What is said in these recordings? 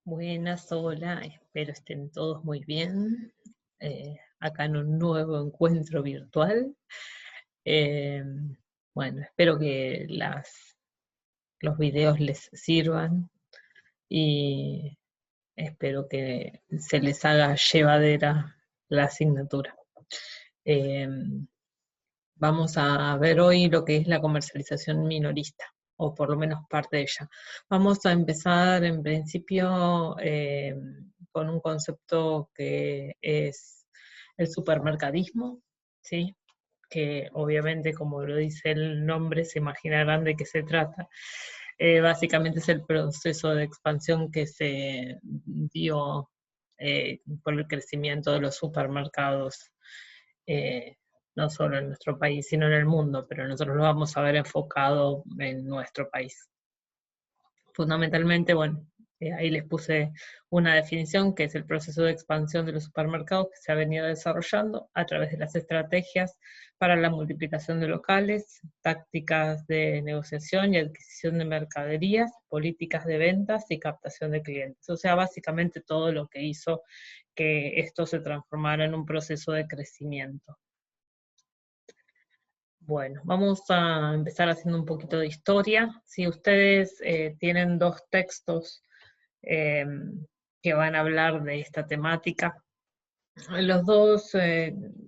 Buenas, hola, espero estén todos muy bien. Acá en un nuevo encuentro virtual. Eh, bueno, espero que los videos les sirvan y espero que se les haga llevadera la asignatura. Eh, Vamos a ver hoy lo que es la comercialización minorista, o por lo menos parte de ella. Vamos a empezar en principio con un concepto que es el supermercadismo, ¿sí? Que obviamente, como lo dice el nombre, se imaginarán de qué se trata. Básicamente es el proceso de expansión que se dio por el crecimiento de los supermercados, eh, no solo en nuestro país, sino en el mundo, pero nosotros lo vamos a ver enfocado en nuestro país. Fundamentalmente, bueno, ahí les puse una definición que es el proceso de expansión de los supermercados que se ha venido desarrollando a través de las estrategias para la multiplicación de locales, tácticas de negociación y adquisición de mercaderías, políticas de ventas y captación de clientes. O sea, básicamente todo lo que hizo que esto se transformara en un proceso de crecimiento. Bueno, vamos a empezar haciendo un poquito de historia. Si ustedes tienen dos textos eh, que van a hablar de esta temática, los dos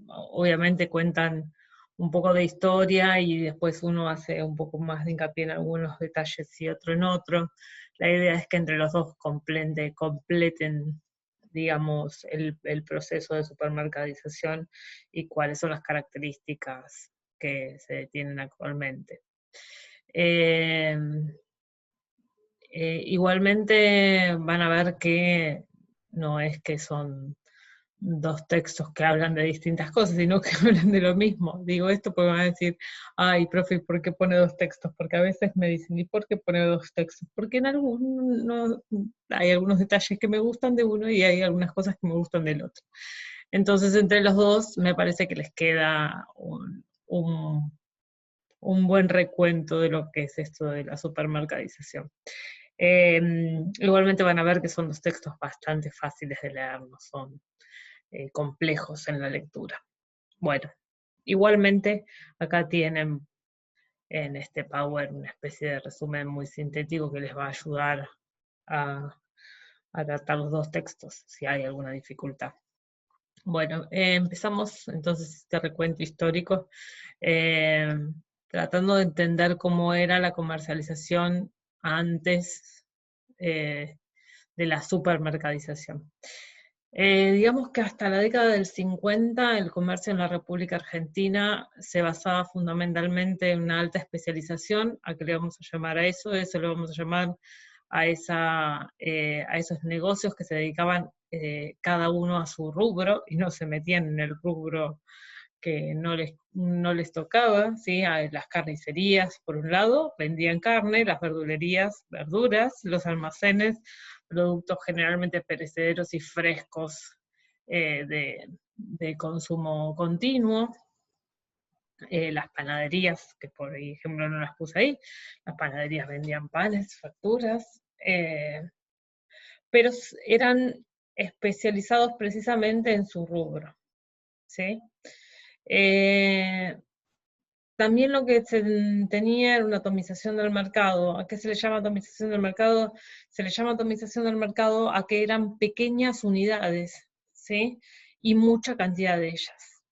obviamente cuentan un poco de historia y después uno hace un poco más de hincapié en algunos detalles y otro en otro. La idea es que entre los dos completen, digamos, el proceso de supermercadización y cuáles son las características que se tienen actualmente. Eh, Igualmente van a ver que no es que son dos textos que hablan de distintas cosas, sino que hablan de lo mismo. Digo esto porque van a decir, ay, profe, ¿por qué pone dos textos? Porque a veces me dicen, ¿y por qué pone dos textos? Porque en algunos hay algunos detalles que me gustan de uno y hay algunas cosas que me gustan del otro. Entonces, entre los dos, me parece que les queda un buen recuento de lo que es esto de la supermercadización. Igualmente van a ver que son dos textos bastante fáciles de leer, no son complejos en la lectura. Bueno, igualmente acá tienen en este Power una especie de resumen muy sintético que les va a ayudar a adaptar los dos textos si hay alguna dificultad. Bueno, empezamos entonces este recuento histórico eh, tratando de entender cómo era la comercialización antes de la supermercadización. Digamos que hasta la década del 50 el comercio en la República Argentina se basaba fundamentalmente en una alta especialización. ¿A qué le vamos a llamar a eso? Eso lo vamos a llamar a esos negocios que se dedicaban cada uno a su rubro y no se metían en el rubro que no les tocaba, ¿sí? A las carnicerías, por un lado, vendían carne, las verdulerías, verduras, los almacenes, productos generalmente perecederos y frescos de consumo continuo. Las panaderías, que por ejemplo no las puse ahí, las panaderías vendían panes, facturas, pero eran especializados precisamente en su rubro, ¿sí? Eh, También lo que se tenía era una atomización del mercado. ¿A qué se le llama atomización del mercado? Se le llama atomización del mercado a que eran pequeñas unidades, ¿sí? Y mucha cantidad de ellas.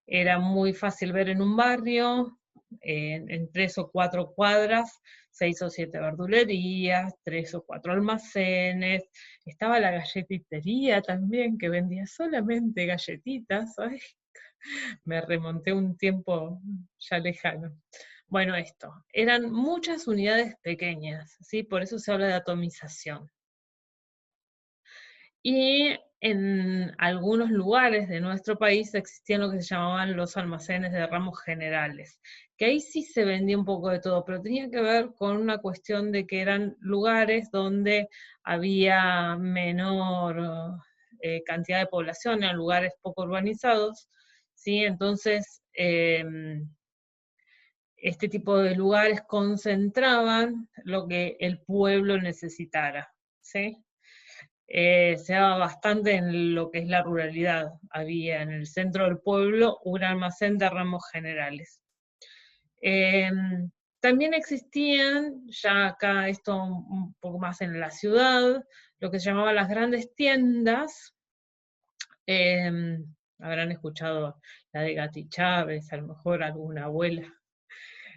Era muy fácil ver en un barrio, en 3 o 4 cuadras, 6 o 7 verdulerías, 3 o 4 almacenes. Estaba la galletitería también, que vendía solamente galletitas. Ay, me remonté un tiempo ya lejano. Bueno, esto, eran muchas unidades pequeñas, ¿sí? Por eso se habla de atomización. Y en algunos lugares de nuestro país existían lo que se llamaban los almacenes de ramos generales, que ahí sí se vendía un poco de todo, pero tenía que ver con una cuestión de que eran lugares donde había menor cantidad de población, eran lugares poco urbanizados, ¿sí? Entonces, este tipo de lugares concentraban lo que el pueblo necesitara, ¿sí? Se daba bastante en lo que es la ruralidad. Había en el centro del pueblo un almacén de ramos generales. También existían, ya acá esto un poco más en la ciudad, lo que se llamaban las grandes tiendas. Habrán escuchado la de Gati Chávez, a lo mejor alguna abuela.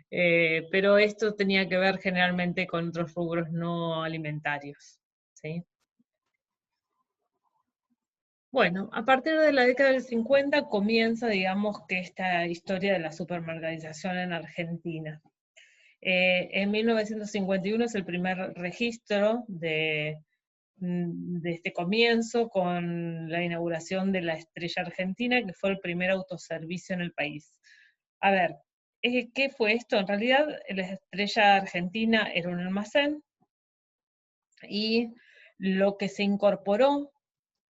Pero esto tenía que ver generalmente con otros rubros no alimentarios, ¿sí? Bueno, a partir de la década del 50 comienza, digamos, que esta historia de la supermercadización en Argentina. En 1951 es el primer registro de este comienzo con la inauguración de la Estrella Argentina, que fue el primer autoservicio en el país. A ver, ¿qué fue esto? En realidad, la Estrella Argentina era un almacén y lo que se incorporó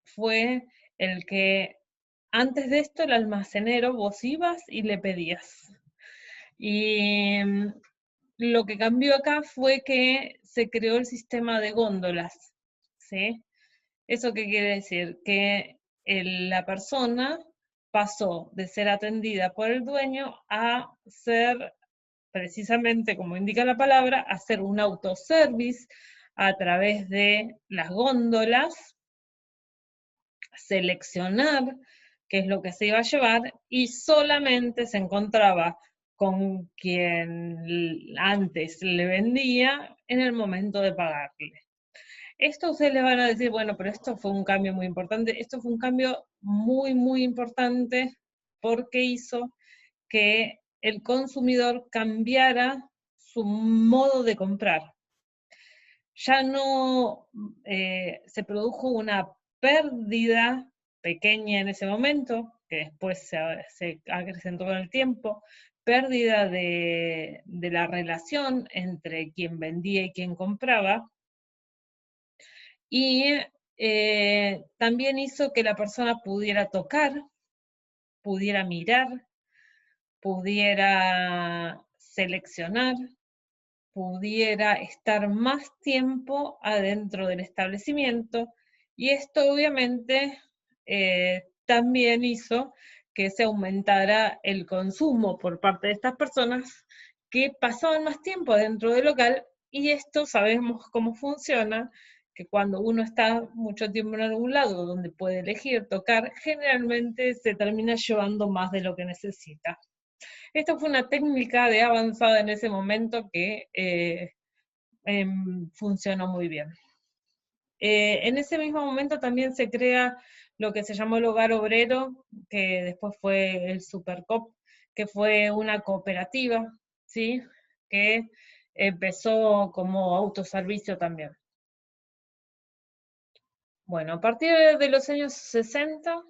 fue el que antes de esto el almacenero vos ibas y le pedías. Y lo que cambió acá fue que se creó el sistema de góndolas, ¿sí? ¿Eso qué quiere decir? Que la persona pasó de ser atendida por el dueño a ser, precisamente como indica la palabra, a hacer un autoservice a través de las góndolas, seleccionar qué es lo que se iba a llevar y solamente se encontraba con quien antes le vendía en el momento de pagarle. Esto ustedes le van a decir, bueno, pero esto fue un cambio muy importante. Esto fue un cambio muy, muy importante porque hizo que el consumidor cambiara su modo de comprar. Ya no se produjo una pérdida pequeña en ese momento, que después se acrecentó con el tiempo, pérdida de la relación entre quien vendía y quien compraba, y también hizo que la persona pudiera tocar, pudiera mirar, pudiera seleccionar, pudiera estar más tiempo adentro del establecimiento, y esto obviamente también hizo que se aumentara el consumo por parte de estas personas que pasaban más tiempo dentro del local, y esto sabemos cómo funciona, que cuando uno está mucho tiempo en algún lado donde puede elegir tocar, generalmente se termina llevando más de lo que necesita. Esto fue una técnica de avanzada en ese momento que funcionó muy bien. En ese mismo momento también se crea lo que se llamó el Hogar Obrero, que después fue el Supercop, que fue una cooperativa, ¿sí? Que empezó como autoservicio también. Bueno, a partir de los años 60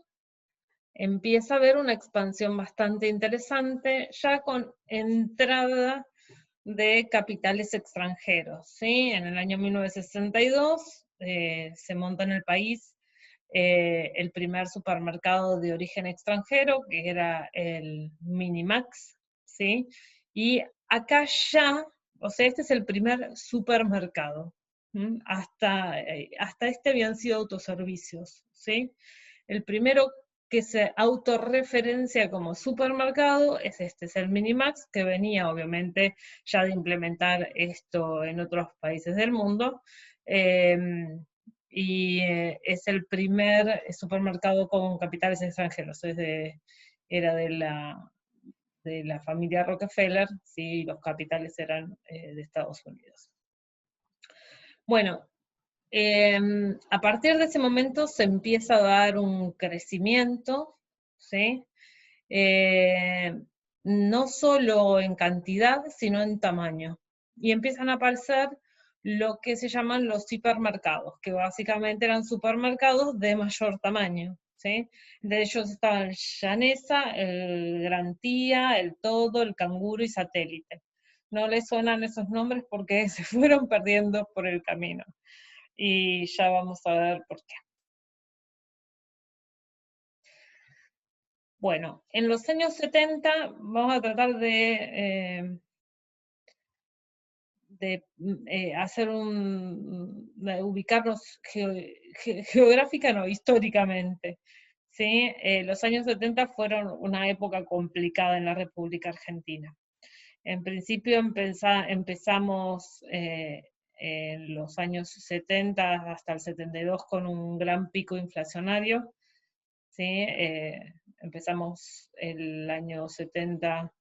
empieza a haber una expansión bastante interesante, ya con entrada de capitales extranjeros, ¿sí? En el año 1962 se monta en el país el primer supermercado de origen extranjero, que era el Minimax, ¿sí? Y acá ya, o sea, este es el primer supermercado. Hasta este habían sido autoservicios, ¿sí? El primero que se autorreferencia como supermercado es este, es el Minimax, que venía obviamente ya de implementar esto en otros países del mundo, y es el primer supermercado con capitales extranjeros, era de la familia Rockefeller, sí, los capitales eran de Estados Unidos. Bueno, a partir de ese momento se empieza a dar un crecimiento, ¿sí? No solo en cantidad, sino en tamaño. Y empiezan a aparecer lo que se llaman los hipermercados, que básicamente eran supermercados de mayor tamaño, ¿sí? De ellos estaban Llanesa, el Gran Tía, el Todo, el Canguro y Satélite. No les suenan esos nombres porque se fueron perdiendo por el camino. Y ya vamos a ver por qué. Bueno, en los años 70 vamos a tratar de ubicarnos geográfica, no, históricamente. ¿Sí? Los años 70 fueron una época complicada en la República Argentina. En principio empezamos en los años 70 hasta el 72 con un gran pico inflacionario. ¿Sí? Empezamos el año 70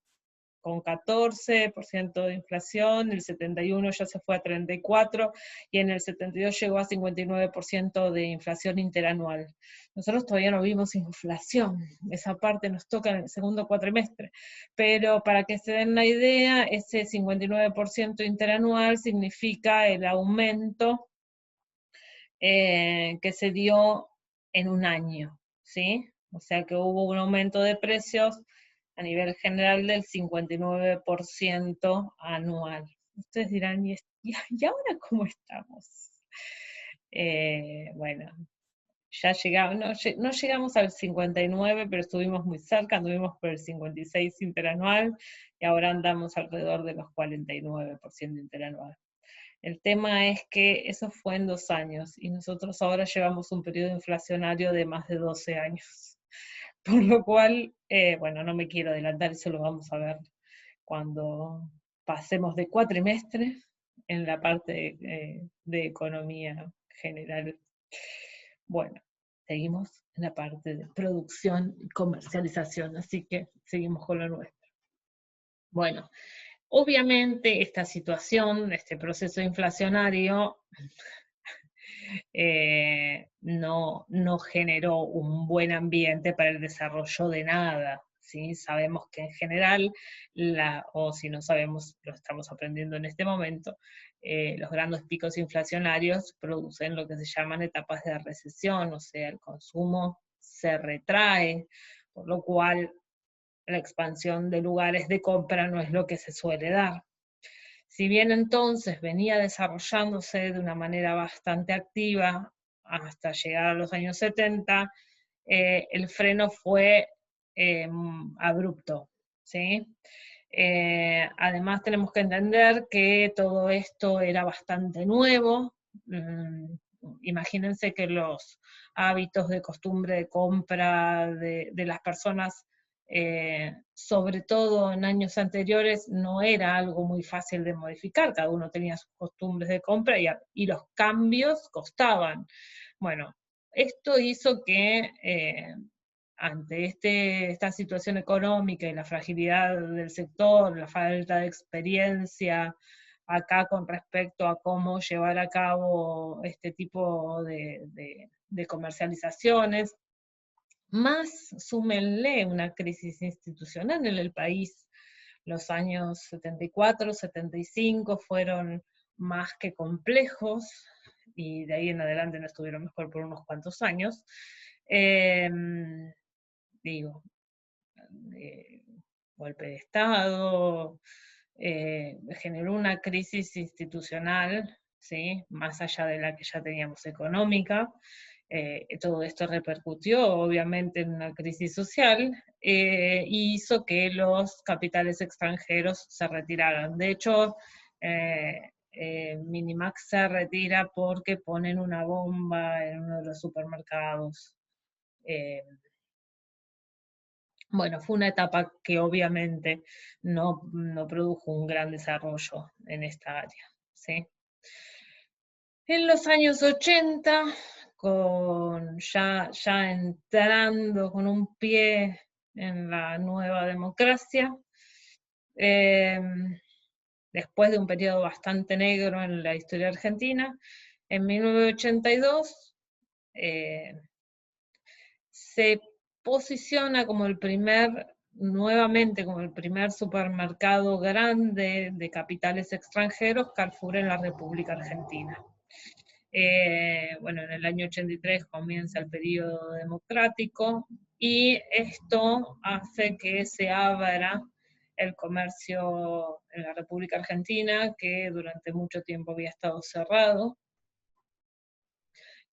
con 14% de inflación, el 71 ya se fue a 34% y en el 72 llegó a 59% de inflación interanual. Nosotros todavía no vimos inflación, esa parte nos toca en el segundo cuatrimestre, pero para que se den una idea, ese 59% interanual significa el aumento que se dio en un año, ¿sí? O sea que hubo un aumento de precios a nivel general del 59% anual. Ustedes dirán, ¿y ahora cómo estamos? Bueno, ya llegamos, no llegamos al 59, pero estuvimos muy cerca, anduvimos por el 56 interanual y ahora andamos alrededor de los 49% interanual. El tema es que eso fue en 2 años y nosotros ahora llevamos un periodo inflacionario de más de 12 años. Por lo cual, bueno, no me quiero adelantar, eso lo vamos a ver cuando pasemos de cuatrimestre en la parte de economía general. Bueno, seguimos en la parte de producción y comercialización, así que seguimos con lo nuestro. Bueno, obviamente esta situación, este proceso inflacionario, no generó un buen ambiente para el desarrollo de nada. ¿Sí? Sabemos que en general, o si no sabemos, lo estamos aprendiendo en este momento, los grandes picos inflacionarios producen lo que se llaman etapas de recesión, o sea, el consumo se retrae, por lo cual la expansión de lugares de compra no es lo que se suele dar. Si bien entonces venía desarrollándose de una manera bastante activa hasta llegar a los años 70, el freno fue abrupto, ¿sí? Además tenemos que entender que todo esto era bastante nuevo. Imagínense que los hábitos de costumbre de compra de las personas, sobre todo en años anteriores, no era algo muy fácil de modificar, cada uno tenía sus costumbres de compra y los cambios costaban. Bueno, esto hizo que ante esta situación económica y la fragilidad del sector, la falta de experiencia acá con respecto a cómo llevar a cabo este tipo de comercializaciones, más súmenle una crisis institucional en el país. Los años 74, 75 fueron más que complejos, y de ahí en adelante no estuvieron mejor por unos cuantos años. Digo, golpe de Estado, generó una crisis institucional, ¿sí? Más allá de la que ya teníamos económica. Todo esto repercutió obviamente en una crisis social y hizo que los capitales extranjeros se retiraran. De hecho, Minimax se retira porque ponen una bomba en uno de los supermercados. Bueno, fue una etapa que obviamente no produjo un gran desarrollo en esta área, ¿sí? En los años 80, ya entrando con un pie en la nueva democracia, después de un periodo bastante negro en la historia argentina, en 1982 se posiciona nuevamente como el primer supermercado grande de capitales extranjeros, Carrefour en la República Argentina. Bueno, en el año 83 comienza el periodo democrático y esto hace que se abra el comercio en la República Argentina, que durante mucho tiempo había estado cerrado,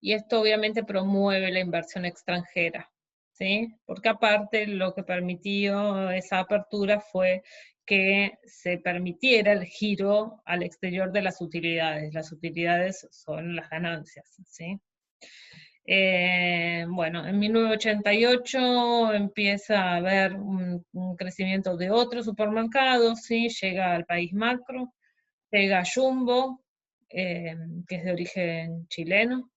y esto obviamente promueve la inversión extranjera, ¿sí? Porque aparte lo que permitió esa apertura fue que se permitiera el giro al exterior de las utilidades. Las utilidades son las ganancias, ¿sí? Bueno, en 1988 empieza a haber un crecimiento de otros supermercados, ¿sí? Llega al país Macro, llega Jumbo, que es de origen chileno,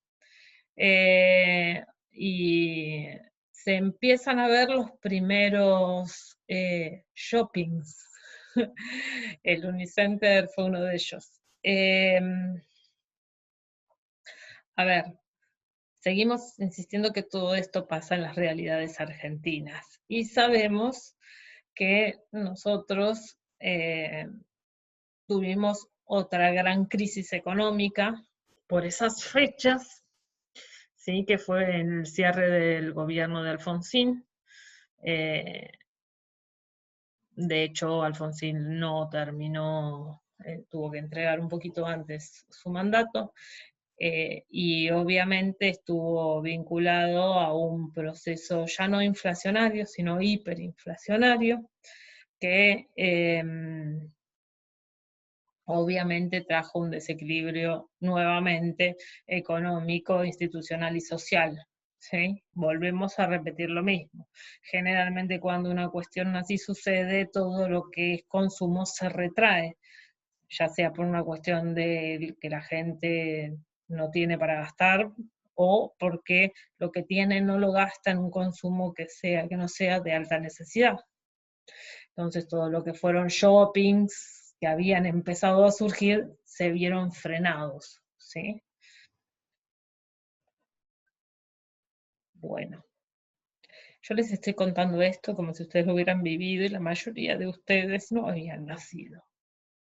y se empiezan a ver los primeros shoppings. El Unicenter fue uno de ellos. A ver, seguimos insistiendo que todo esto pasa en las realidades argentinas y sabemos que nosotros tuvimos otra gran crisis económica por esas fechas, ¿sí? Que fue en el cierre del gobierno de Alfonsín. De hecho, Alfonsín no terminó, tuvo que entregar un poquito antes su mandato, y obviamente estuvo vinculado a un proceso ya no inflacionario, sino hiperinflacionario, que obviamente trajo un desequilibrio nuevamente económico, institucional y social. ¿Sí? Volvemos a repetir lo mismo. Generalmente cuando una cuestión así sucede, todo lo que es consumo se retrae, ya sea por una cuestión de que la gente no tiene para gastar o porque lo que tiene no lo gasta en un consumo que no sea de alta necesidad. Entonces todo lo que fueron shoppings que habían empezado a surgir se vieron frenados, ¿sí? Bueno, yo les estoy contando esto como si ustedes lo hubieran vivido y la mayoría de ustedes no habían nacido,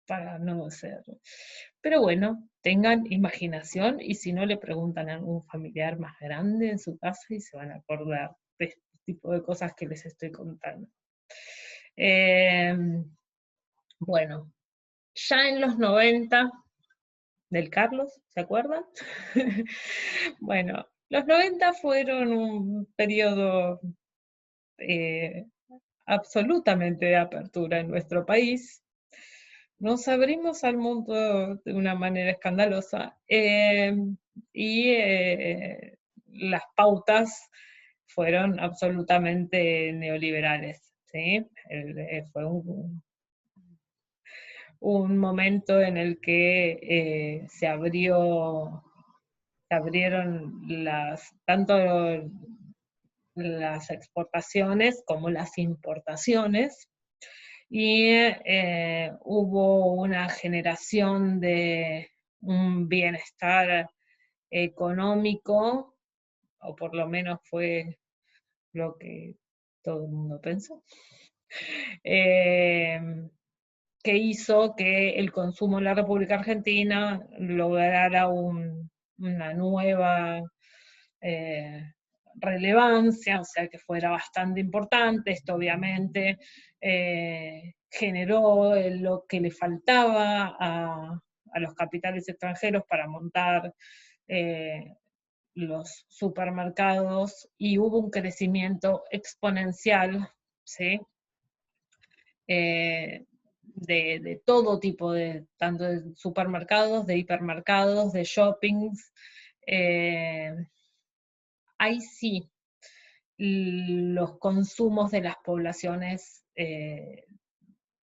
para no ser. Pero bueno, tengan imaginación y si no le preguntan a algún familiar más grande en su casa y se van a acordar de este tipo de cosas que les estoy contando. Bueno, ya en los 90 del Carlos, ¿se acuerdan? Bueno, los 90 fueron un periodo absolutamente de apertura en nuestro país. Nos abrimos al mundo de una manera escandalosa y las pautas fueron absolutamente neoliberales. ¿Sí? Fue un momento en el que se abrieron tanto las exportaciones como las importaciones, y hubo una generación de un bienestar económico, o por lo menos fue lo que todo el mundo pensó, eh, que hizo que el consumo en la República Argentina lograra una nueva eh, relevancia, o sea que fuera bastante importante. Esto obviamente generó lo que le faltaba a los capitales extranjeros para montar los supermercados y hubo un crecimiento exponencial, ¿sí? De todo tipo, tanto de supermercados, de hipermercados, de shoppings. Ahí sí, los consumos de las poblaciones de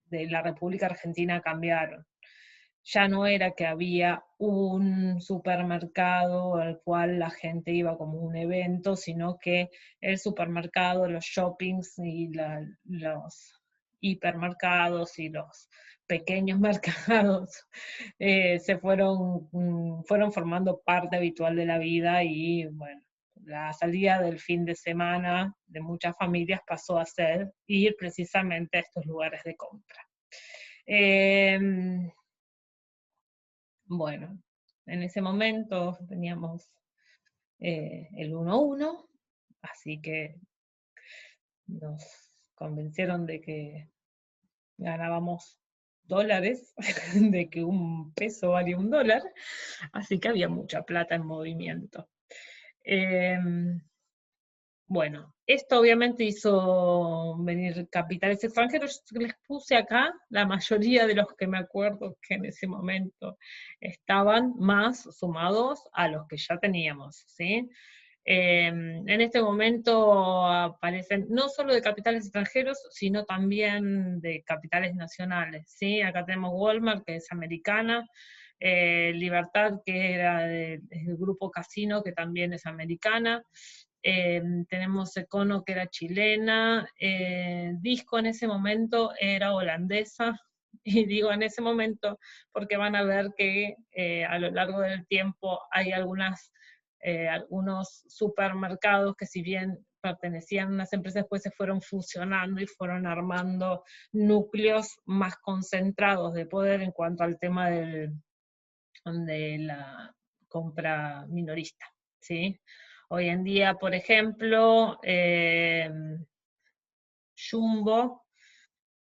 la República Argentina cambiaron. Ya no era que había un supermercado al cual la gente iba como un evento, sino que el supermercado, los shoppings y los hipermercados y los pequeños mercados fueron formando parte habitual de la vida y bueno, la salida del fin de semana de muchas familias pasó a ser ir precisamente a estos lugares de compra. Bueno, en ese momento teníamos el 1-1, así que nos convencieron de que ganábamos dólares, de que un peso valía un dólar, así que había mucha plata en movimiento. Bueno, esto obviamente hizo venir capitales extranjeros. Les puse acá la mayoría de los que me acuerdo que en ese momento estaban más sumados a los que ya teníamos, ¿sí? En este momento aparecen no solo de capitales extranjeros, sino también de capitales nacionales, ¿sí? Acá tenemos Walmart, que es americana, Libertad, que era del grupo Casino, que también es americana, tenemos Econo, que era chilena, Disco en ese momento era holandesa, y digo en ese momento porque van a ver que a lo largo del tiempo hay algunos supermercados que, si bien pertenecían a unas empresas, después se fueron fusionando y fueron armando núcleos más concentrados de poder en cuanto al tema de la compra minorista, ¿sí? Hoy en día, por ejemplo, Jumbo,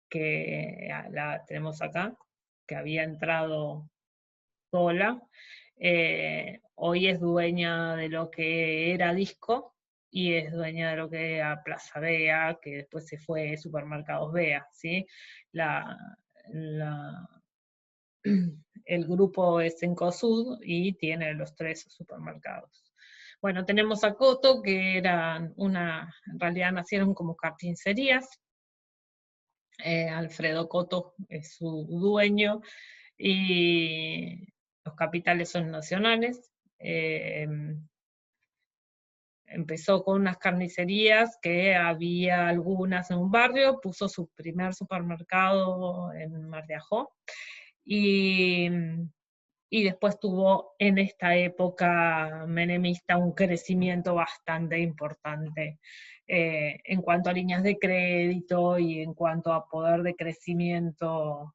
que la tenemos acá, que había entrado sola, hoy es dueña de lo que era Disco y es dueña de lo que era Plaza Bea, que después se fue Supermercados Bea, ¿sí? La, la, el grupo es Cencosud y tiene los 3 supermercados. Bueno, tenemos a Coto, que en realidad nacieron como carnicerías. Alfredo Coto es su dueño y los capitales son nacionales. Eh, Empezó con unas carnicerías, que había algunas en un barrio, puso su primer supermercado en Mar de Ajó, y, y después tuvo en esta época menemista un crecimiento bastante importante en cuanto a líneas de crédito y en cuanto a poder de crecimiento.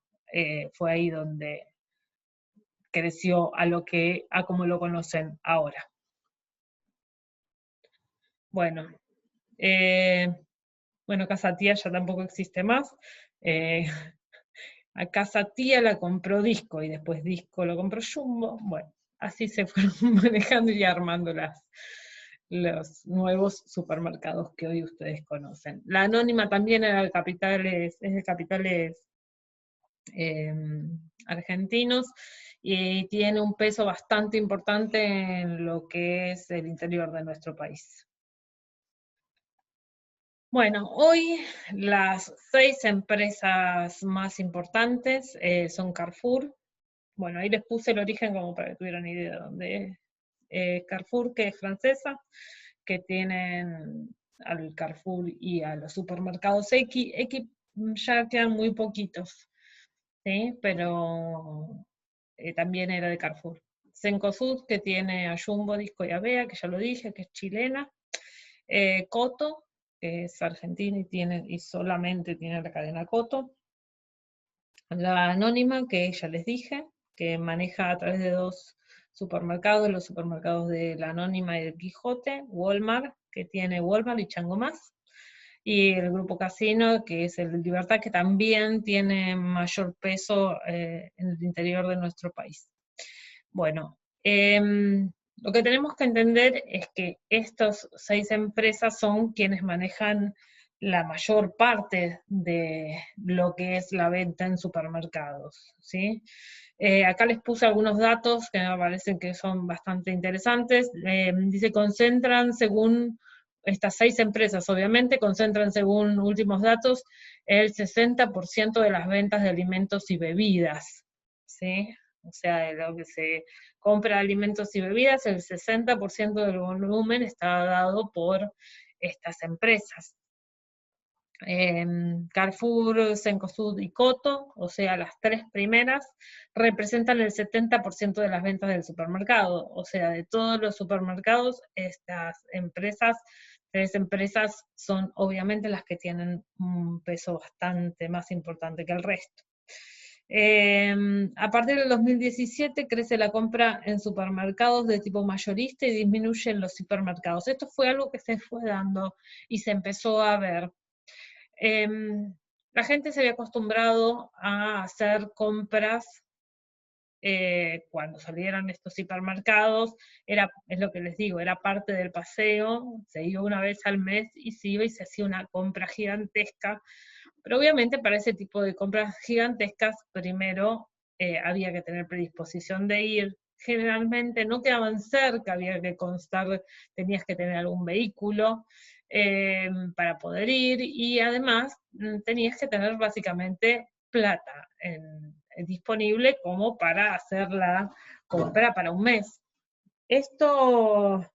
Fue ahí donde creció a como lo conocen ahora. Bueno, eh, bueno, Casa Tía ya tampoco existe más. Eh, a Casa Tía la compró Disco y después Disco lo compró Jumbo. Bueno, así se fueron manejando y armando los nuevos supermercados que hoy ustedes conocen. La Anónima también es de capitales eh, argentinos y tiene un peso bastante importante en lo que es el interior de nuestro país. Bueno, hoy las 6 empresas más importantes son Carrefour. Bueno, ahí les puse el origen como para que tuvieran idea de dónde es. Carrefour, que es francesa, que tienen al Carrefour y a los supermercados X ya quedan muy poquitos, ¿sí? Pero también era de Carrefour. Cencosud, que tiene a Jumbo, Disco y Avea, que ya lo dije, que es chilena. Coto, que es argentina y solamente tiene la cadena Coto. La Anónima, que ya les dije, que maneja a través de 2 supermercados, los supermercados de la Anónima y del Quijote. Walmart, que tiene Walmart y Chango Más. Y el Grupo Casino, que es el de Libertad, que también tiene mayor peso en el interior de nuestro país. Bueno, lo que tenemos que entender es que estas 6 empresas son quienes manejan la mayor parte de lo que es la venta en supermercados, ¿sí? Acá les puse algunos datos que me parecen que son bastante interesantes. Dice, concentran según estas 6 empresas, obviamente, concentran según últimos datos el 60% de las ventas de alimentos y bebidas, ¿sí? O sea, de lo que se compra alimentos y bebidas, el 60% del volumen está dado por estas empresas. Carrefour, Cencosud y Coto, o sea, las 3 primeras, representan el 70% de las ventas del supermercado. O sea, de todos los supermercados, estas 3 empresas son obviamente las que tienen un peso bastante más importante que el resto. A partir del 2017 crece la compra en supermercados de tipo mayorista y disminuyen los supermercados. Esto fue algo que se fue dando y se empezó a ver. La gente se había acostumbrado a hacer compras cuando salieron estos hipermercados, es lo que les digo, era parte del paseo, se iba una vez al mes y se iba y se hacía una compra gigantesca, pero obviamente para ese tipo de compras gigantescas, primero había que tener predisposición de ir, generalmente no quedaban cerca, había que constar, tenías que tener algún vehículo para poder ir, y además tenías que tener básicamente plata disponible como para hacer la compra para un mes. Esto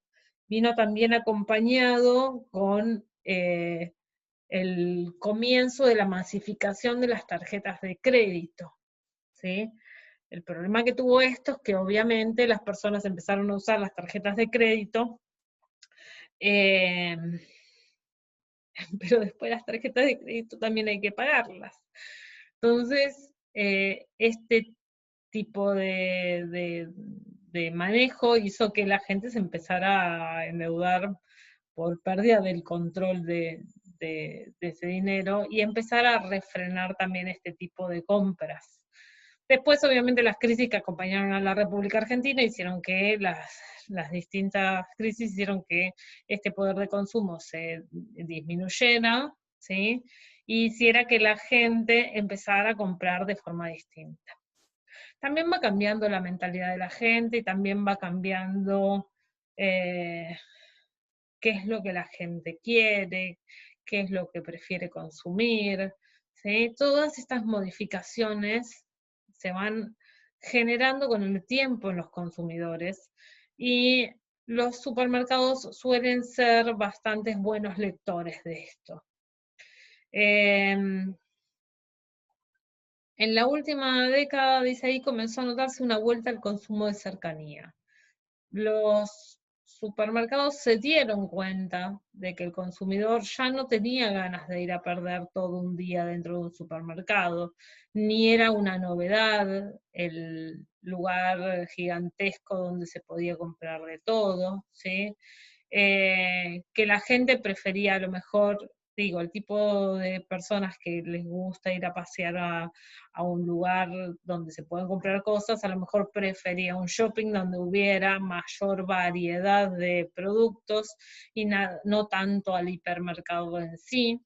vino también acompañado con el comienzo de la masificación de las tarjetas de crédito, ¿sí? El problema que tuvo esto es que obviamente las personas empezaron a usar las tarjetas de crédito, eh, pero después las tarjetas de crédito también hay que pagarlas. Entonces, este tipo de manejo hizo que la gente se empezara a endeudar por pérdida del control de ese dinero y empezar a refrenar también este tipo de compras. Después, obviamente, las crisis que acompañaron a la República Argentina hicieron que las distintas crisis hicieron que este poder de consumo se disminuyera, ¿sí? Y hiciera que la gente empezara a comprar de forma distinta. También va cambiando la mentalidad de la gente y también va cambiando qué es lo que la gente quiere, qué es lo que prefiere consumir, ¿sí? Todas estas modificaciones se van generando con el tiempo en los consumidores y los supermercados suelen ser bastantes buenos lectores de esto. En la última década, dice ahí, comenzó a notarse una vuelta al consumo de cercanía. Los supermercados se dieron cuenta de que el consumidor ya no tenía ganas de ir a perder todo un día dentro de un supermercado, ni era una novedad el lugar gigantesco donde se podía comprar de todo, ¿sí? Que la gente prefería a lo mejor, digo, el tipo de personas que les gusta ir a pasear a un lugar donde se pueden comprar cosas, a lo mejor prefería un shopping donde hubiera mayor variedad de productos y no tanto al hipermercado en sí.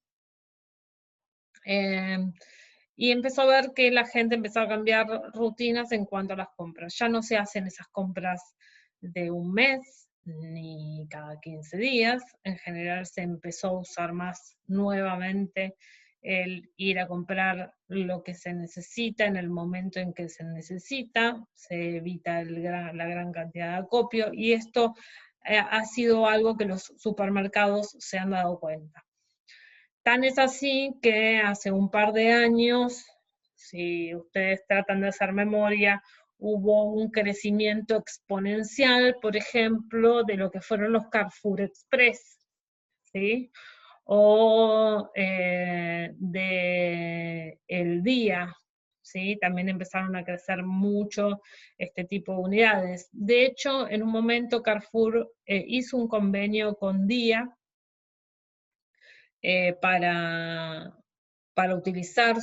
Y empezó a ver que la gente empezó a cambiar rutinas en cuanto a las compras. Ya no se hacen esas compras de un mes ni cada 15 días. En general se empezó a usar más nuevamente el ir a comprar lo que se necesita en el momento en que se necesita, se evita la gran cantidad de acopio, y esto ha sido algo que los supermercados se han dado cuenta. Tan es así que hace un par de años, si ustedes tratan de hacer memoria, hubo un crecimiento exponencial, por ejemplo, de lo que fueron los Carrefour Express, ¿sí? O de El Día, ¿sí? También empezaron a crecer mucho este tipo de unidades. De hecho, en un momento Carrefour hizo un convenio con Día para utilizar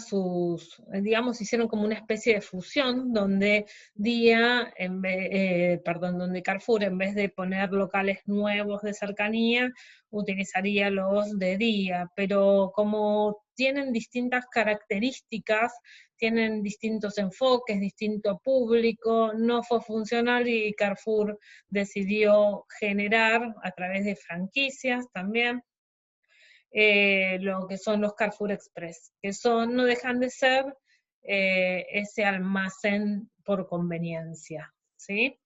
digamos, hicieron como una especie de fusión donde donde Carrefour, en vez de poner locales nuevos de cercanía, utilizaría los de Día, pero como tienen distintas características, tienen distintos enfoques, distinto público, no fue funcional y Carrefour decidió generar a través de franquicias también lo que son los Carrefour Express, que no dejan de ser ese almacén por conveniencia, ¿sí?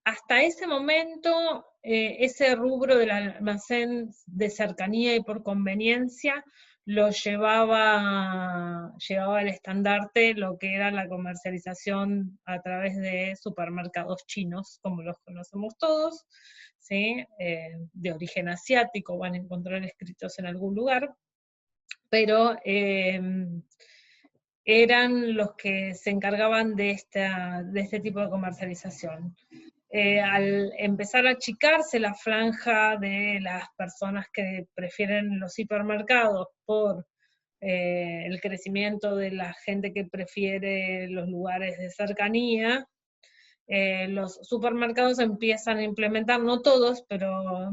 Hasta ese momento, ese rubro del almacén de cercanía y por conveniencia lo llevaba el estandarte lo que era la comercialización a través de supermercados chinos, como los conocemos todos, ¿sí? De origen asiático, van a encontrar escritos en algún lugar, pero eran los que se encargaban de este tipo de comercialización. Al empezar a achicarse la franja de las personas que prefieren los hipermercados por el crecimiento de la gente que prefiere los lugares de cercanía, los supermercados empiezan a implementar, no todos, pero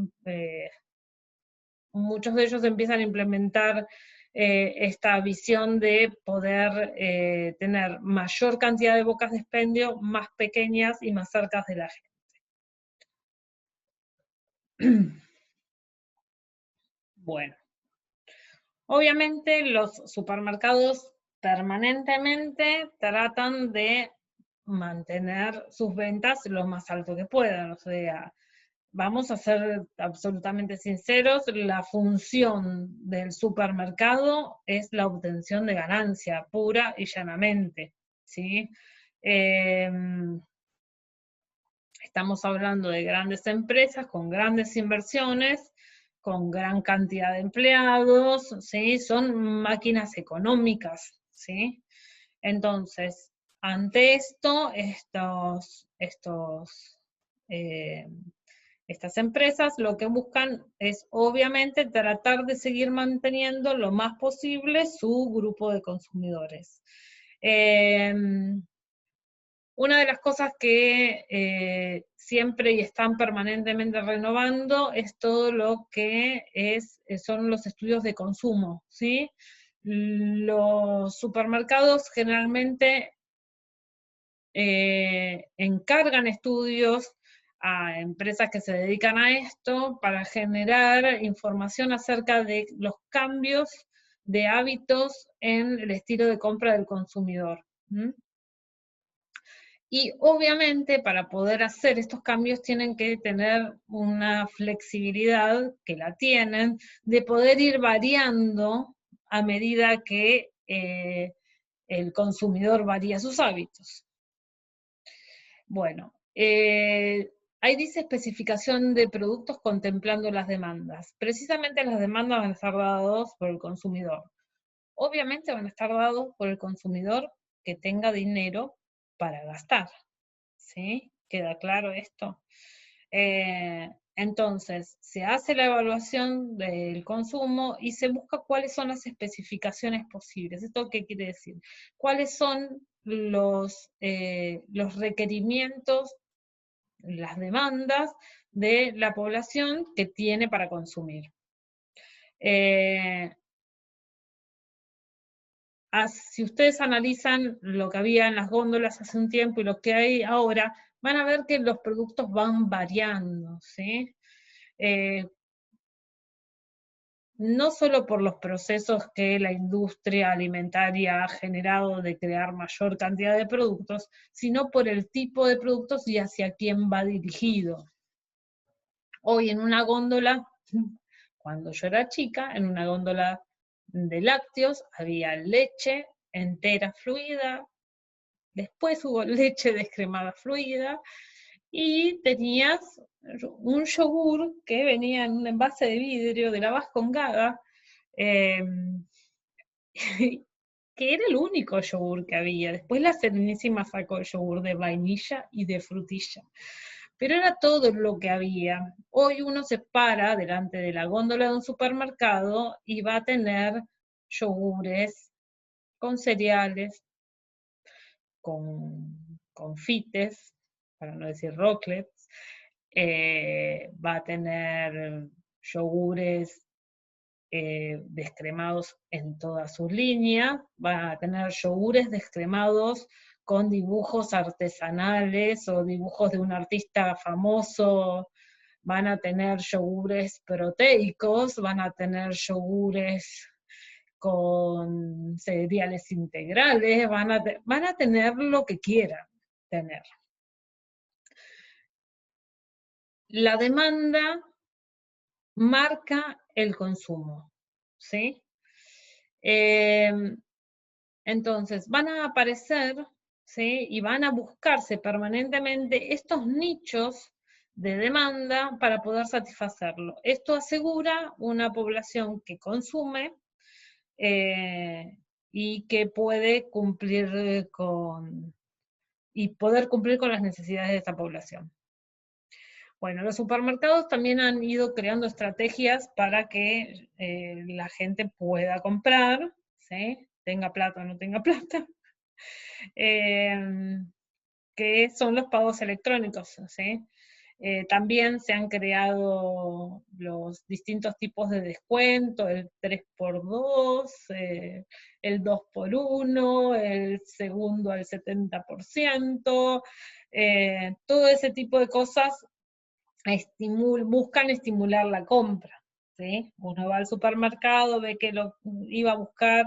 muchos de ellos empiezan a implementar esta visión de poder tener mayor cantidad de bocas de expendio, más pequeñas y más cerca de la gente. Bueno, obviamente los supermercados permanentemente tratan de mantener sus ventas lo más alto que puedan, o sea, vamos a ser absolutamente sinceros, la función del supermercado es la obtención de ganancia, pura y llanamente, ¿sí? Estamos hablando de grandes empresas con grandes inversiones, con gran cantidad de empleados, ¿sí? Son máquinas económicas, ¿sí? Entonces, ante esto, estas empresas lo que buscan es obviamente tratar de seguir manteniendo lo más posible su grupo de consumidores. Una de las cosas que siempre y están permanentemente renovando es todo lo que son los estudios de consumo, ¿sí? Los supermercados generalmente encargan estudios a empresas que se dedican a esto para generar información acerca de los cambios de hábitos en el estilo de compra del consumidor. Y obviamente para poder hacer estos cambios tienen que tener una flexibilidad, que la tienen, de poder ir variando a medida que el consumidor varía sus hábitos. Bueno, ahí dice especificación de productos contemplando las demandas. Precisamente las demandas van a estar dadas por el consumidor. Obviamente van a estar dados por el consumidor que tenga dinero para gastar. ¿Sí? ¿Queda claro esto? Entonces, se hace la evaluación del consumo y se busca cuáles son las especificaciones posibles. ¿Esto qué quiere decir? ¿Cuáles son los requerimientos, las demandas de la población que tiene para consumir? Si ustedes analizan lo que había en las góndolas hace un tiempo y lo que hay ahora, van a ver que los productos van variando, ¿sí? No solo por los procesos que la industria alimentaria ha generado de crear mayor cantidad de productos, sino por el tipo de productos y hacia quién va dirigido. Hoy en una góndola, cuando yo era chica, en una góndola de lácteos había leche entera fluida, después hubo leche descremada fluida, y tenías un yogur que venía en un envase de vidrio de la Vascongada, que era el único yogur que había. Después la Serenísima sacó el yogur de vainilla y de frutilla. Pero era todo lo que había. Hoy uno se para delante de la góndola de un supermercado y va a tener yogures con cereales, con confites, para no decir rocklets, va a tener yogures descremados en todas sus líneas, va a tener yogures descremados con dibujos artesanales o dibujos de un artista famoso, van a tener yogures proteicos, van a tener yogures con cereales integrales, van a tener lo que quieran tener. La demanda marca el consumo, ¿sí? Entonces, van a aparecer, ¿sí? Y van a buscarse permanentemente estos nichos de demanda para poder satisfacerlo. Esto asegura una población que consume y que puede cumplir poder cumplir con las necesidades de esta población. Bueno, los supermercados también han ido creando estrategias para que la gente pueda comprar, ¿sí? Tenga plata o no tenga plata, que son los pagos electrónicos, ¿sí? También se han creado los distintos tipos de descuento, el 3x2, el 2x1, el segundo al 70%, todo ese tipo de cosas buscan estimular la compra. ¿Sí? Uno va al supermercado, ve que lo iba a buscar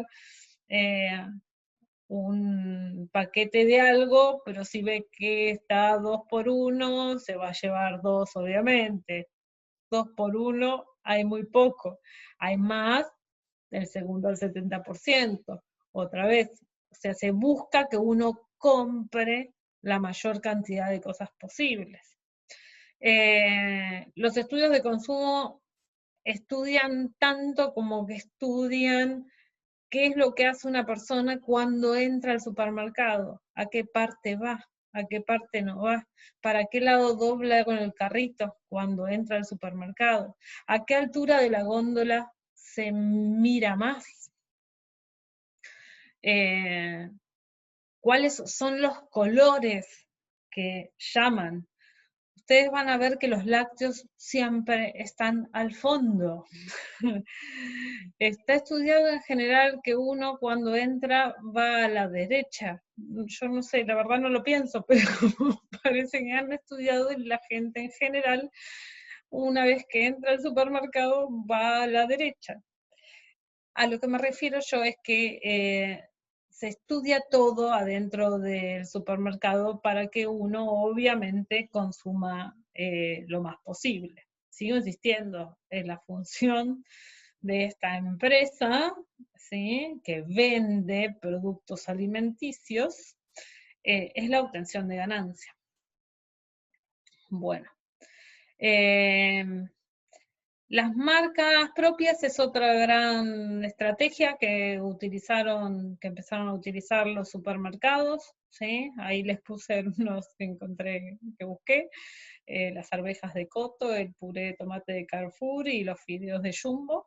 un paquete de algo, pero si ve que está 2x1, se va a llevar dos, obviamente. 2x1 hay muy poco, hay más del segundo al 70%. Otra vez, o sea, se busca que uno compre la mayor cantidad de cosas posibles. Los estudios de consumo estudian tanto como que estudian qué es lo que hace una persona cuando entra al supermercado, a qué parte va, a qué parte no va, para qué lado dobla con el carrito cuando entra al supermercado, a qué altura de la góndola se mira más, cuáles son los colores que llaman. Ustedes van a ver que los lácteos siempre están al fondo. Está estudiado en general que uno cuando entra va a la derecha. Yo no sé, la verdad no lo pienso, pero parece que han estudiado y la gente en general, una vez que entra al supermercado, va a la derecha. A lo que me refiero yo es que se estudia todo adentro del supermercado para que uno obviamente consuma lo más posible. Sigo insistiendo, es la función de esta empresa, ¿sí? Que vende productos alimenticios, es la obtención de ganancia. Bueno, las marcas propias es otra gran estrategia que empezaron a utilizar los supermercados, ¿sí? Ahí les puse unos que encontré, que busqué, las arvejas de Coto, el puré de tomate de Carrefour y los fideos de Jumbo.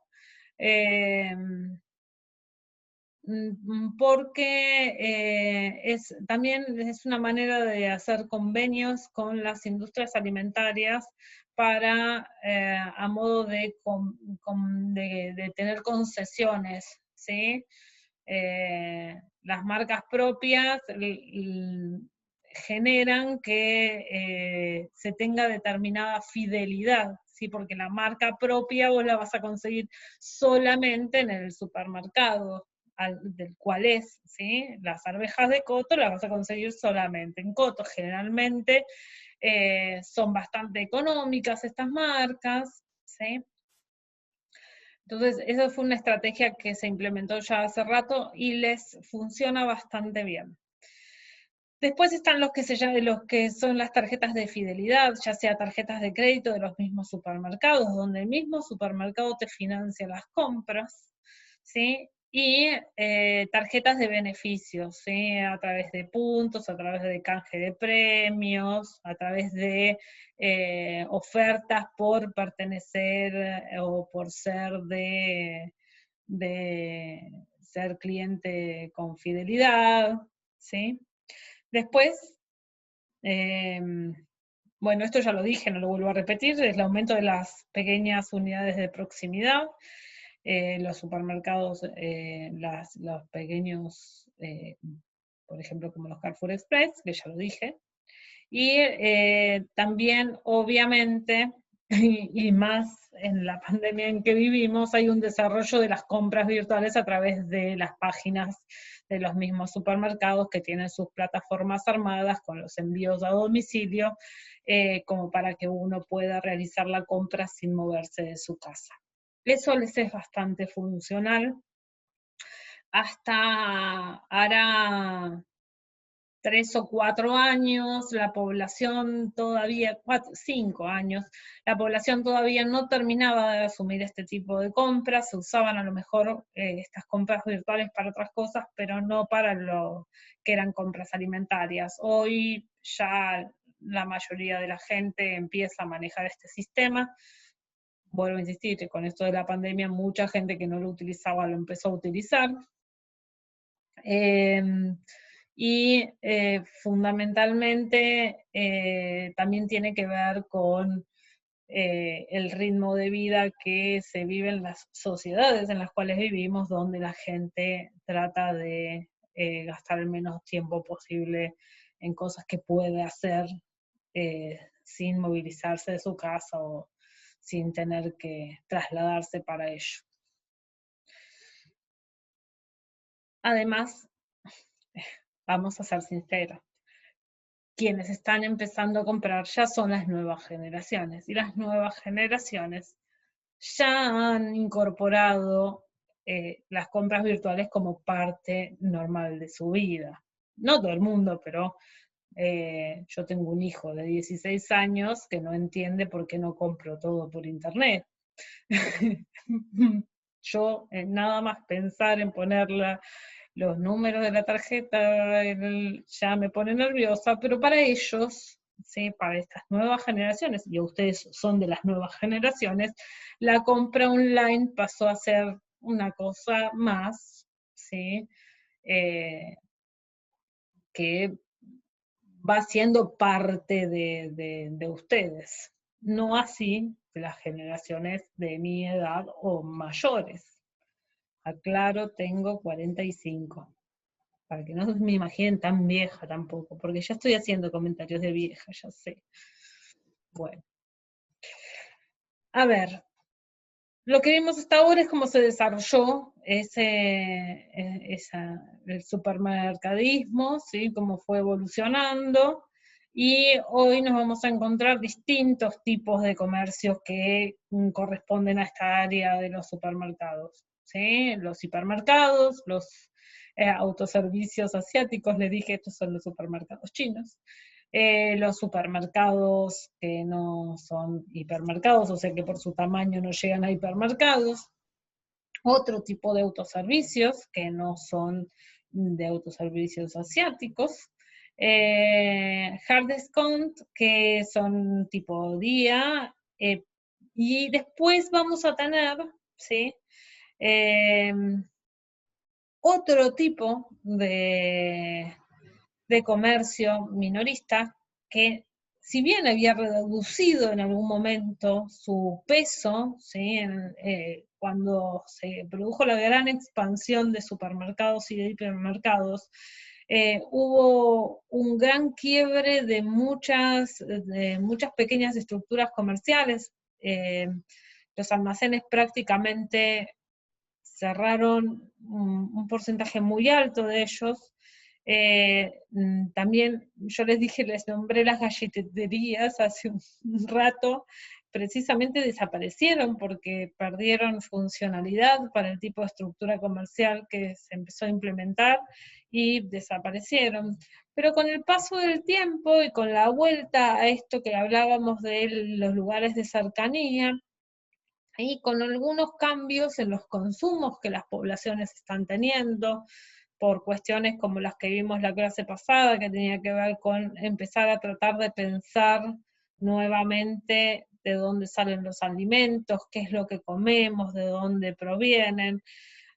Porque también es una manera de hacer convenios con las industrias alimentarias para, a modo de tener concesiones, ¿sí? Las marcas propias generan que se tenga determinada fidelidad, ¿sí? Porque la marca propia vos la vas a conseguir solamente en el supermercado del cual es, ¿sí? Las arvejas de Coto las vas a conseguir solamente en Coto. Generalmente son bastante económicas estas marcas, ¿sí? Entonces, esa fue una estrategia que se implementó ya hace rato y les funciona bastante bien. Después están los que son las tarjetas de fidelidad, ya sea tarjetas de crédito de los mismos supermercados, donde el mismo supermercado te financia las compras, ¿sí? Y tarjetas de beneficios, ¿sí? A través de puntos, a través de canje de premios, a través de ofertas por pertenecer o por ser de ser cliente con fidelidad, ¿sí? Después, bueno, esto ya lo dije, no lo vuelvo a repetir, es el aumento de las pequeñas unidades de proximidad, los supermercados, los pequeños, por ejemplo, como los Carrefour Express, que ya lo dije, y también, obviamente, y más en la pandemia en que vivimos, hay un desarrollo de las compras virtuales a través de las páginas de los mismos supermercados que tienen sus plataformas armadas con los envíos a domicilio, como para que uno pueda realizar la compra sin moverse de su casa. Eso les es bastante funcional. Hasta ahora 3 o 4 años, la población todavía, 5 años, la población todavía no terminaba de asumir este tipo de compras, se usaban a lo mejor estas compras virtuales para otras cosas, pero no para lo que eran compras alimentarias. Hoy ya la mayoría de la gente empieza a manejar este sistema. Vuelvo a insistir, que con esto de la pandemia mucha gente que no lo utilizaba lo empezó a utilizar. Y fundamentalmente también tiene que ver con el ritmo de vida que se vive en las sociedades en las cuales vivimos, donde la gente trata de gastar el menos tiempo posible en cosas que puede hacer sin movilizarse de su casa o sin tener que trasladarse para ello. Además, vamos a ser sinceros, quienes están empezando a comprar ya son las nuevas generaciones, y las nuevas generaciones ya han incorporado las compras virtuales como parte normal de su vida. No todo el mundo, pero yo tengo un hijo de 16 años que no entiende por qué no compro todo por internet. Yo, nada más pensar en ponerla los números de la tarjeta ya me pone nerviosa, pero para ellos, ¿sí? Para estas nuevas generaciones, y ustedes son de las nuevas generaciones, la compra online pasó a ser una cosa más, ¿sí? Que va siendo parte de ustedes, no así de las generaciones de mi edad o mayores. Aclaro, tengo 45. Para que no me imaginen tan vieja tampoco, porque ya estoy haciendo comentarios de vieja, ya sé. Bueno, a ver, lo que vimos hasta ahora es cómo se desarrolló el supermercadismo, ¿sí? Cómo fue evolucionando, y hoy nos vamos a encontrar distintos tipos de comercios que corresponden a esta área de los supermercados, ¿sí? Los hipermercados, los autoservicios asiáticos, les dije, estos son los supermercados chinos, los supermercados que no son hipermercados, o sea que por su tamaño no llegan a hipermercados, otro tipo de autoservicios que no son de autoservicios asiáticos, hard discount, que son tipo día, y después vamos a tener, ¿sí? Eh, otro tipo de comercio minorista que, si bien había reducido en algún momento su peso, ¿sí? Cuando se produjo la gran expansión de supermercados y de hipermercados, hubo un gran quiebre de muchas pequeñas estructuras comerciales. Los almacenes prácticamente cerraron un porcentaje muy alto de ellos. También yo les dije, les nombré las galleterías hace un rato, precisamente desaparecieron porque perdieron funcionalidad para el tipo de estructura comercial que se empezó a implementar y desaparecieron. Pero con el paso del tiempo y con la vuelta a esto que hablábamos de los lugares de cercanía, y con algunos cambios en los consumos que las poblaciones están teniendo, por cuestiones como las que vimos la clase pasada, que tenía que ver con empezar a tratar de pensar nuevamente de dónde salen los alimentos, qué es lo que comemos, de dónde provienen.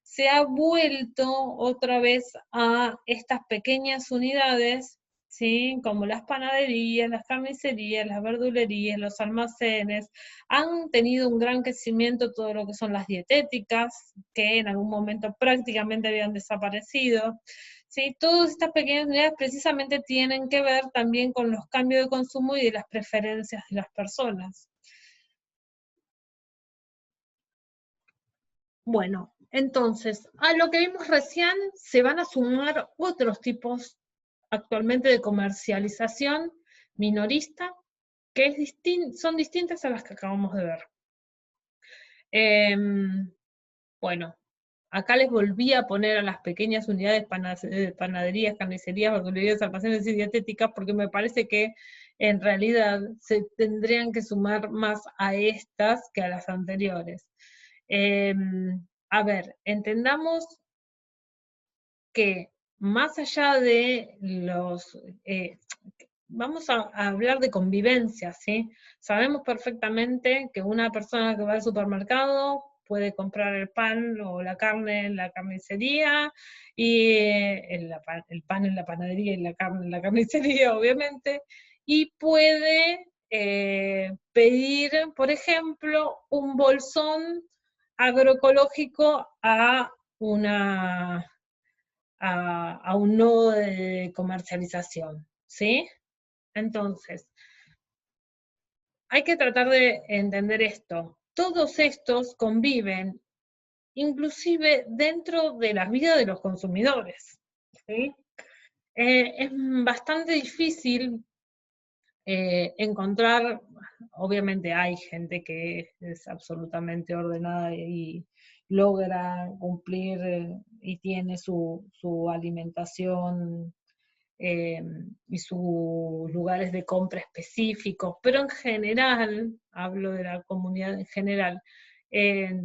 Se ha vuelto otra vez a estas pequeñas unidades, ¿sí? Como las panaderías, las carnicerías, las verdulerías, los almacenes. Han tenido un gran crecimiento todo lo que son las dietéticas, que en algún momento prácticamente habían desaparecido. ¿Sí? Todas estas pequeñas unidades precisamente tienen que ver también con los cambios de consumo y de las preferencias de las personas. Bueno, entonces, a lo que vimos recién se van a sumar otros tipos actualmente de comercialización minorista que son distintas a las que acabamos de ver. Bueno, acá les volví a poner a las pequeñas unidades panaderías, carnicerías, verdulerías, almacenes y dietéticas, porque me parece que en realidad se tendrían que sumar más a estas que a las anteriores. A ver, entendamos que más allá de los... vamos a hablar de convivencia, ¿sí? Sabemos perfectamente que una persona que va al supermercado puede comprar el pan o la carne en la carnicería, y el pan en la panadería y la carne en la carnicería, obviamente, y puede pedir, por ejemplo, un bolsón agroecológico a un nodo de comercialización, ¿sí? Entonces, hay que tratar de entender esto. Todos estos conviven, inclusive dentro de la vida de los consumidores, ¿sí? Es bastante difícil encontrar, obviamente hay gente que es absolutamente ordenada y logra cumplir y tiene su alimentación y sus lugares de compra específicos, pero en general, hablo de la comunidad en general, eh,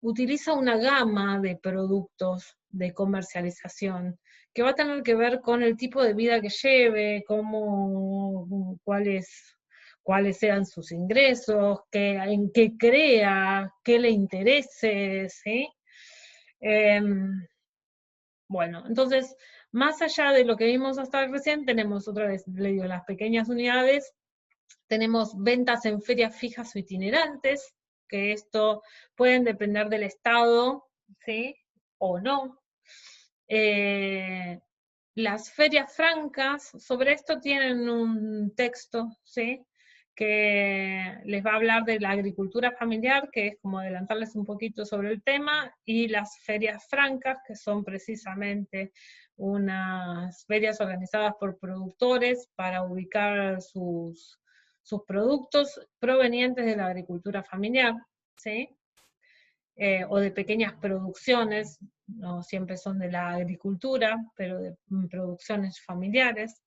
utiliza una gama de productos de comercialización que va a tener que ver con el tipo de vida que lleve, cuáles sean sus ingresos, en qué crea, qué le interese, ¿sí? Bueno, entonces, más allá de lo que vimos hasta recién, tenemos otra vez, le digo, las pequeñas unidades, tenemos ventas en ferias fijas o itinerantes, que esto pueden depender del estado, ¿sí? O no. Las ferias francas, sobre esto tienen un texto, ¿sí? Que les va a hablar de la agricultura familiar, que es como adelantarles un poquito sobre el tema, y las ferias francas, que son precisamente unas ferias organizadas por productores para ubicar sus productos provenientes de la agricultura familiar, ¿sí? O de pequeñas producciones, no siempre son de la agricultura, pero de producciones familiares.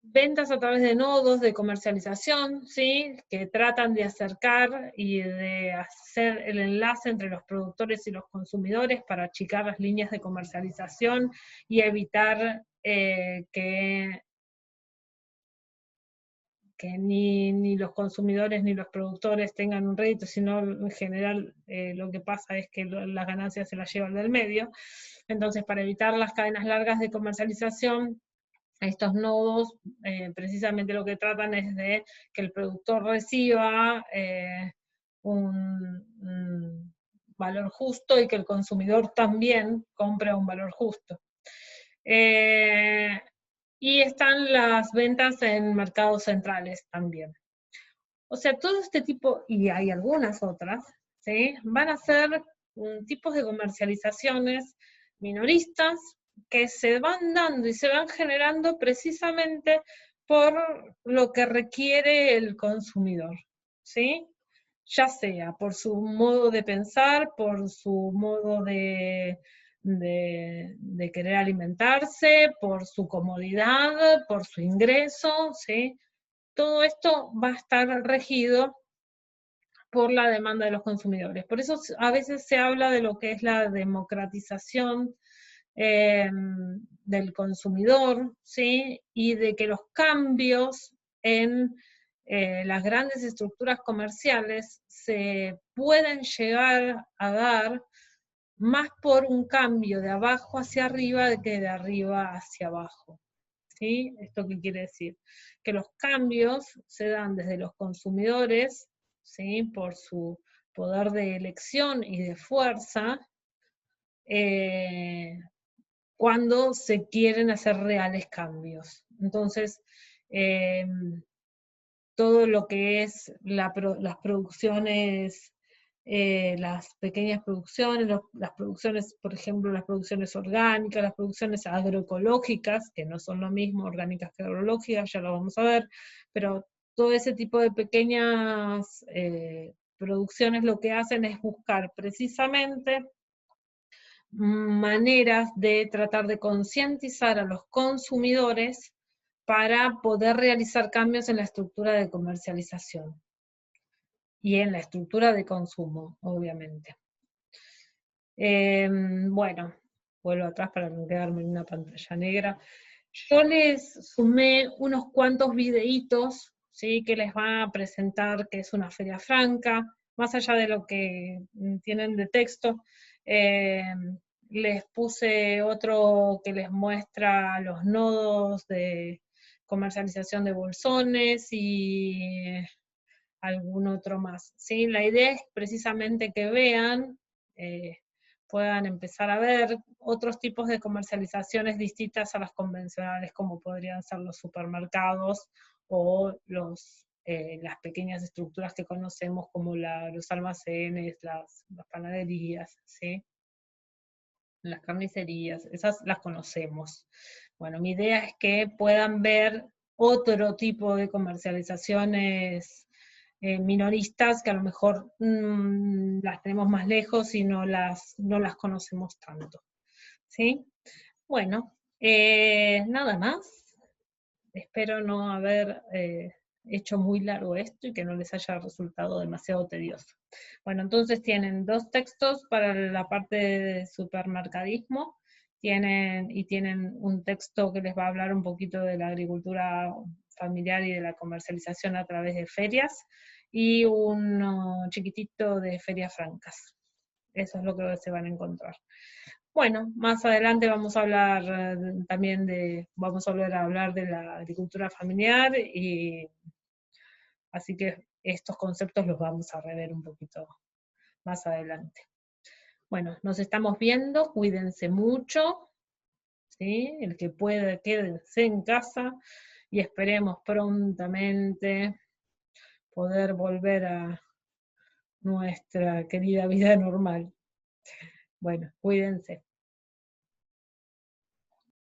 Ventas a través de nodos de comercialización, ¿sí? Que tratan de acercar y de hacer el enlace entre los productores y los consumidores para achicar las líneas de comercialización y evitar que ni los consumidores ni los productores tengan un rédito, sino en general lo que pasa es que las ganancias se las lleva el del medio. Entonces, para evitar las cadenas largas de comercialización, estos nodos precisamente lo que tratan es de que el productor reciba un valor justo y que el consumidor también compre a un valor justo. Y están las ventas en mercados centrales también. O sea, todo este tipo, y hay algunas otras, ¿sí? Van a ser tipos de comercializaciones minoristas que se van dando y se van generando precisamente por lo que requiere el consumidor, ¿sí? Ya sea por su modo de pensar, por su modo de querer alimentarse, por su comodidad, por su ingreso, ¿sí? Todo esto va a estar regido por la demanda de los consumidores. Por eso a veces se habla de lo que es la democratización del consumidor, ¿sí? Y de que los cambios en las grandes estructuras comerciales se pueden llegar a dar más por un cambio de abajo hacia arriba que de arriba hacia abajo. ¿Sí? ¿Esto qué quiere decir? Que los cambios se dan desde los consumidores, ¿sí? Por su poder de elección y de fuerza, cuando se quieren hacer reales cambios. Entonces, todo lo que es las producciones, las pequeñas producciones, las producciones, por ejemplo, las producciones orgánicas, las producciones agroecológicas, que no son lo mismo orgánicas que agroecológicas, ya lo vamos a ver, pero todo ese tipo de pequeñas producciones lo que hacen es buscar precisamente maneras de tratar de concientizar a los consumidores para poder realizar cambios en la estructura de comercialización y en la estructura de consumo, obviamente. Bueno, vuelvo atrás para no quedarme en una pantalla negra. Yo les sumé unos cuantos videitos, ¿sí? Que les va a presentar qué es una feria franca, más allá de lo que tienen de texto. Les puse otro que les muestra los nodos de comercialización de bolsones y algún otro más, ¿sí? La idea es precisamente que vean, puedan empezar a ver otros tipos de comercializaciones distintas a las convencionales, como podrían ser los supermercados o las pequeñas estructuras que conocemos como los almacenes, las panaderías, ¿sí? Las carnicerías, esas las conocemos. Bueno, mi idea es que puedan ver otro tipo de comercializaciones minoristas que a lo mejor las tenemos más lejos y no las conocemos tanto. ¿Sí? Bueno, nada más. Espero no haber hecho muy largo esto y que no les haya resultado demasiado tedioso. Bueno, entonces tienen 2 textos para la parte de supermercadismo, tienen un texto que les va a hablar un poquito de la agricultura familiar y de la comercialización a través de ferias, y uno chiquitito de ferias francas. Eso es lo que se van a encontrar. Bueno, más adelante vamos a hablar también vamos a volver a hablar de la agricultura familiar, y así que estos conceptos los vamos a rever un poquito más adelante. Bueno, nos estamos viendo, cuídense mucho, ¿sí? El que pueda, quédense en casa y esperemos prontamente poder volver a nuestra querida vida normal. Bueno, cuídense.